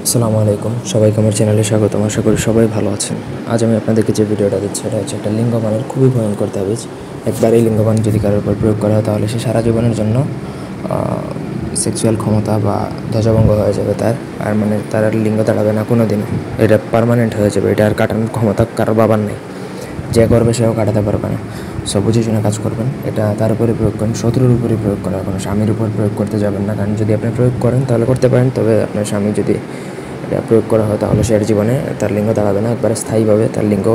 আসসালামু আলাইকুম, সবাইকে আমার চ্যানেলে স্বাগতম। আশা করি সবাই ভালো আছেন। আজ আমি আপনাদেরকে যে ভিডিওটা দিচ্ছি এটা হচ্ছে একটা লিঙ্গবানের খুবই ভয়ঙ্কর তাবিজ। একবার এই লিঙ্গবান যদি কারোর উপর প্রয়োগ করা হয় তাহলে সে সারা জীবনের জন্য সেক্সুয়াল ক্ষমতা বা ধ্বজভঙ্গ হয়ে যাবে তার। আর মানে তার আর লিঙ্গ দাঁড়াবে না কোনো দিনও, এটা পার্মানেন্ট হয়ে যাবে। এটা আর কাটানোর ক্ষমতা কারোর বাবার নেই, যে করবে সেও কাটাতে পারবে না। সব বুঝে শুনে কাজ করবেন। এটা তার উপরে প্রয়োগ করেন, শত্রুর উপরে প্রয়োগ করা, কোনো স্বামীর উপর প্রয়োগ করতে যাবেন না। কারণ যদি আপনি প্রয়োগ করেন তাহলে করতে পারেন, তবে আপনার স্বামী যদি এটা প্রয়োগ করা হয় তাহলে সে জীবনে তার লিঙ্গ দাঁড়াবে না, একবারে স্থায়ীভাবে তার লিঙ্গ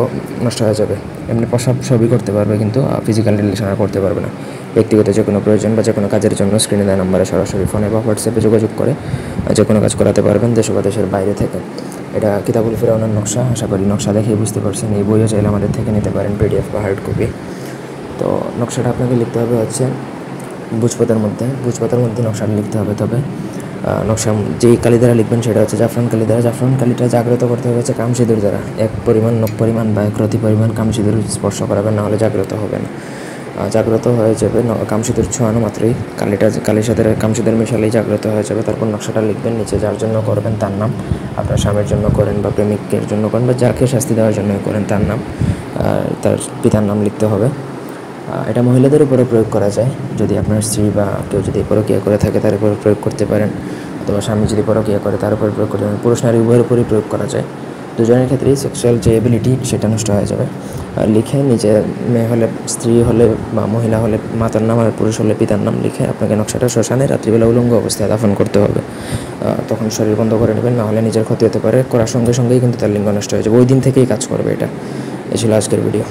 নষ্ট হয়ে যাবে। এমনি প্রসাব সবই করতে পারবে, কিন্তু ফিজিক্যাল রিলেশন আর করতে পারবে না। ব্যক্তিগত যে কোনো প্রয়োজন বা যে কোনো কাজের জন্য স্ক্রিনে দেওয়া নাম্বারে সরাসরি ফোনে বা হোয়াটসঅ্যাপে যোগাযোগ করে যে কোনো কাজ করাতে পারবেন, দেশ বা দেশের বাইরে থেকে। এটা কিতাবুল ফিরাউনের নকশা। আশা করি নকশা দেখেই বুঝতে পারছেন। এই বইও চাইলে আমাদের থেকে নিতে পারেন, পিডিএফ বা হার্ড কপি। তো নকশাটা আপনাকে লিখতে হবে হচ্ছে ভোজপাতার মধ্যে নকশাটা লিখতে হবে। তবে নকশা যেই কালি দ্বারা লিখবেন সেটা হচ্ছে জাফরান কালি দ্বারা। জাফরান কালিটা জাগ্রত করতে হবে হচ্ছে কামসিঁদুর দ্বারা। এক পরিমাণ বা এক রতি পরিমাণ কামসিঁদুর স্পর্শ করাবেন, না হলে জাগ্রত হবে না। জাগ্রত হয়ে যাবে কামসিঁদুর ছোঁয়ানো মাত্রই, কালির সাথে কামসিঁদুর মেশালেই জাগ্রত হয়ে যাবে। তারপর নকশাটা লিখবেন, নিচে যার জন্য করবেন তার নাম, আপনার স্বামীর জন্য করেন বা প্রেমিকের জন্য করেন বা যাকে শাস্তি দেওয়ার জন্য করেন তার নাম, তার পিতার নাম লিখতে হবে। এটা মহিলাদের উপরে প্রয়োগ করা যায়। যদি আপনার স্ত্রী বা কেউ যদি পরকীয়া করে থাকে তার উপরে প্রয়োগ করতে পারেন, অথবা স্বামী যদি পরকীয়া করে তার উপরে প্রয়োগ করতে পারেন। পুরুষ নারী উভয়ের উপরেই প্রয়োগ করা যায়। দুজনের ক্ষেত্রেই সেক্সুয়াল যে এবিলিটি সেটা নষ্ট হয়ে যাবে। আর লিখে নিজে, মেয়ে হলে স্ত্রী হলে বা মহিলা হলে মাতার নাম, আর পুরুষ হলে পিতার নাম লিখে আপনাকে নকশাটা শ্মশানে রাত্রিবেলা উলঙ্গ অবস্থায় দাফন করতে হবে। তখন শরীর বন্ধ করে নেবেন, না হলে নিজের ক্ষতি হতে পারে। করার সঙ্গে সঙ্গেই কিন্তু তার লিঙ্গ নষ্ট হয়ে যাবে, ওই দিন থেকেই কাজ করবে। এটা এই ছিল আজকের ভিডিও।